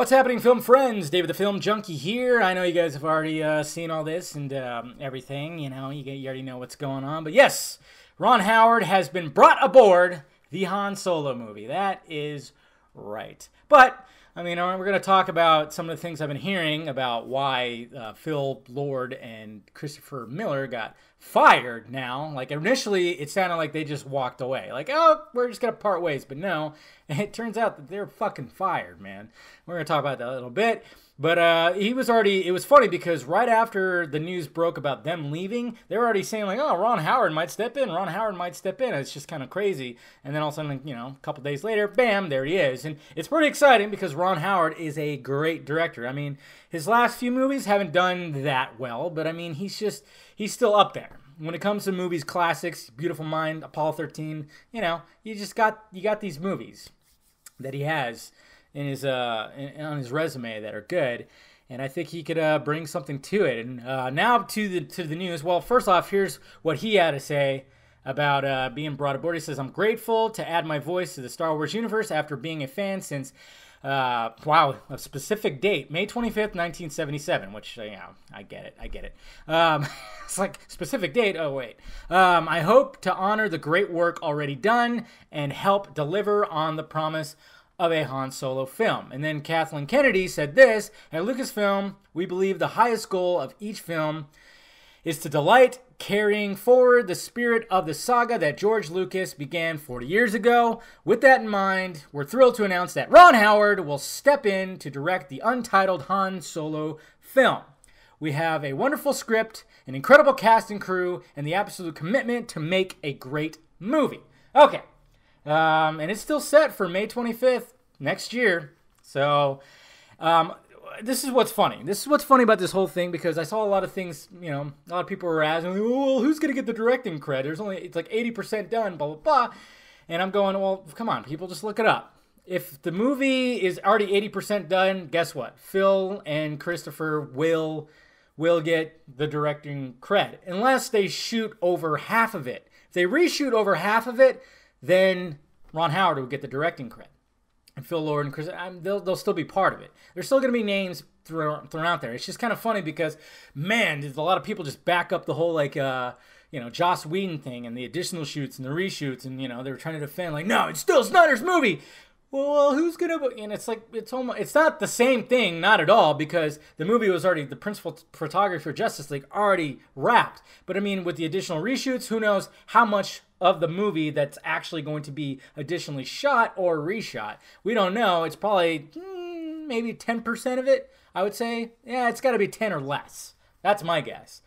What's happening, film friends? David the Film Junkie here. I know you guys have already seen all this and everything. You know, you already know what's going on. But yes, Ron Howard has been brought aboard the Han Solo movie. That is right. But, I mean, we're going to talk about some of the things I've been hearing about why Phil Lord and Christopher Miller got fired now. Like, initially, it sounded like they just walked away. Like, oh, we're just going to part ways. But no, it turns out that they're fucking fired, man. We're going to talk about that a little bit. But it was funny because right after the news broke about them leaving, they were already saying like, oh, Ron Howard might step in. Ron Howard might step in. It's just kind of crazy. And then all of a sudden, you know, a couple days later, bam, there he is. And it's pretty exciting because Ron Howard is a great director. I mean, his last few movies haven't done that well, but I mean, he's still up there. When it comes to movies, classics, Beautiful Mind, Apollo 13, you know, you got these movies that he has in his on his resume that are good, and I think he could bring something to it. And now to the news. Well, first off, here's what he had to say about being brought aboard. He says, "I'm grateful to add my voice to the Star Wars universe after being a fan since a specific date, May 25th, 1977, which, yeah, I get it. It's like, specific date, oh, wait. I hope to honor the great work already done and help deliver on the promise of a Han Solo film." And then Kathleen Kennedy said this: "At Lucasfilm, we believe the highest goal of each film is to delight, carrying forward the spirit of the saga that George Lucas began 40 years ago. With that in mind, we're thrilled to announce that Ron Howard will step in to direct the untitled Han Solo film. We have a wonderful script, an incredible cast and crew, and the absolute commitment to make a great movie." Okay. And it's still set for May 25th next year. So, this is what's funny. This is what's funny about this whole thing, because I saw a lot of things, you know, a lot of people were asking, well, who's going to get the directing credit? It's like 80% done, blah, blah, blah. And I'm going, well, come on, people, just look it up. If the if is already 80% done, guess what? Phil and Christopher will get the directing credit, unless they shoot over half of it. If they reshoot over half of it, then Ron Howard will get the directing credit. And Phil Lord and Chris, they'll still be part of it. There's still going to be names thrown out there. It's just kind of funny because, man, there's a lot of people just back up the whole, like, Joss Whedon thing and the additional shoots and the reshoots. And, you know, they were trying to defend, like, no, it's still Snyder's movie. Well, who's going to... And it's like, it's not the same thing, not at all, because the movie was already... The principal photography for Justice League already wrapped. But, I mean, with the additional reshoots, who knows how much of the movie that's actually going to be additionally shot or reshot. We don't know. It's probably maybe 10% of it, I would say. Yeah, it's got to be 10 or less. That's my guess.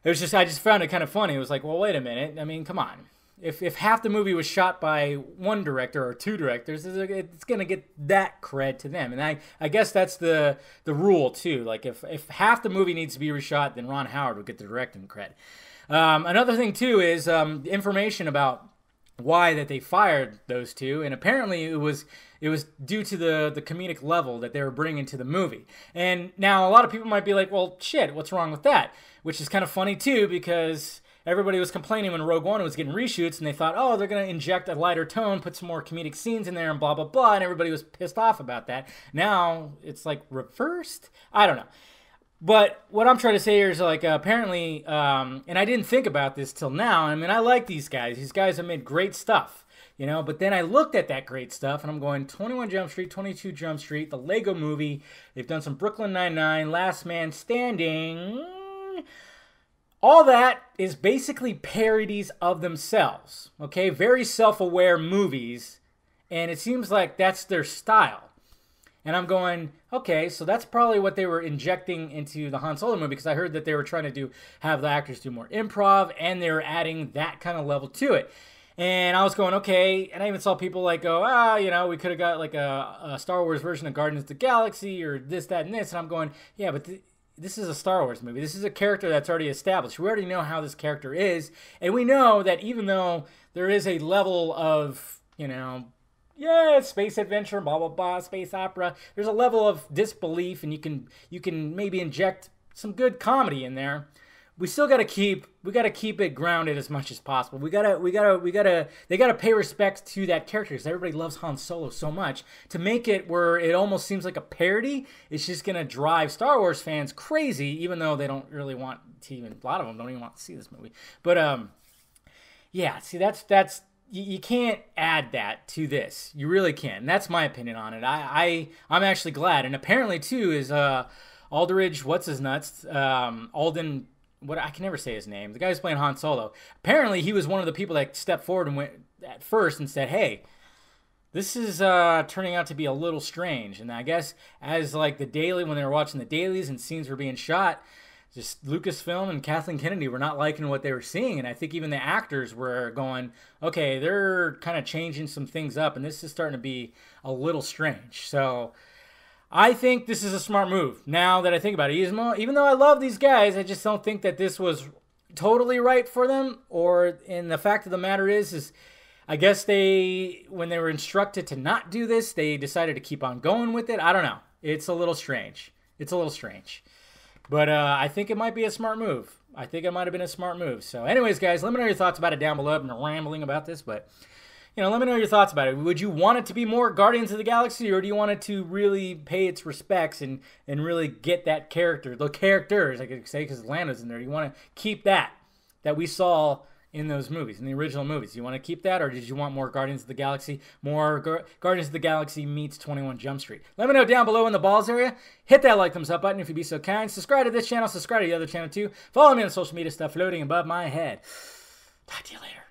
I just found it kind of funny. It was like, well, wait a minute. I mean, come on. If half the movie was shot by one director or two directors, it's going to get that cred to them. And I guess that's the rule, too. Like, if half the movie needs to be reshot, then Ron Howard would get the directing cred. Another thing, too, is information about why that they fired those two. And apparently it was due to the comedic level that they were bringing to the movie. And now a lot of people might be like, well, shit, what's wrong with that? Which is kind of funny, too, because everybody was complaining when Rogue One was getting reshoots, and they thought, oh, they're going to inject a lighter tone, put some more comedic scenes in there, and blah, blah, blah, and everybody was pissed off about that. Now, it's like reversed? I don't know. But what I'm trying to say here is, like, apparently, and I didn't think about this till now. I mean, I like these guys. These guys have made great stuff, you know, but then I looked at that great stuff, and I'm going, 21 Jump Street, 22 Jump Street, the Lego Movie, they've done some Brooklyn Nine-Nine, Last Man Standing. All that is basically parodies of themselves, okay? Very self-aware movies, and it seems like that's their style. And I'm going, okay, so that's probably what they were injecting into the Han Solo movie, because I heard that they were trying to have the actors do more improv, and they were adding that kind of level to it. And I was going, okay, and I even saw people like go, you know, we could have got like a Star Wars version of Guardians of the Galaxy or this, that, and this. And I'm going, yeah, but this is a Star Wars movie. This is a character that's already established. We already know how this character is. And we know that even though there is a level of, you know, yeah, space adventure, blah, blah, blah, space opera, there's a level of disbelief, and you can maybe inject some good comedy in there. we still got to keep it grounded as much as possible. They gotta pay respect to that character because everybody loves Han Solo so much. To make it where it almost seems like a parody, it's just gonna drive Star Wars fans crazy, even though they don't really want to. Even a lot of them don't even want to see this movie. But yeah, see, that's you can't add that to this. You really can't. That's my opinion on it. I'm actually glad, and apparently too is Aldridge, what's his nuts, Alden. What, I can never say his name. The guy who's playing Han Solo. Apparently, he was one of the people that stepped forward and went at first and said, "Hey, this is turning out to be a little strange." And I guess as like the daily, when they were watching the dailies and scenes were being shot, just Lucasfilm and Kathleen Kennedy were not liking what they were seeing, and I think even the actors were going, "Okay, they're kind of changing some things up, and this is starting to be a little strange." So I think this is a smart move. Now that I think about it, even though I love these guys, I just don't think that this was totally right for them. And the fact of the matter is I guess when they were instructed to not do this, they decided to keep on going with it. I don't know. It's a little strange. But I think it might be a smart move. I think it might have been a smart move. So anyways, guys, let me know your thoughts about it down below. I've been rambling about this, but let me know your thoughts about it. Would you want it to be more Guardians of the Galaxy, or do you want it to really pay its respects and really get that character, the characters, I could say, because Lando's in there. You want to keep that we saw in those movies, in the original movies. You want to keep that, or did you want more Guardians of the Galaxy, more Guardians of the Galaxy meets 21 Jump Street? Let me know down below in the balls area. Hit that like, thumbs up button if you'd be so kind. Subscribe to this channel. Subscribe to the other channel too. Follow me on social media stuff floating above my head. Talk to you later.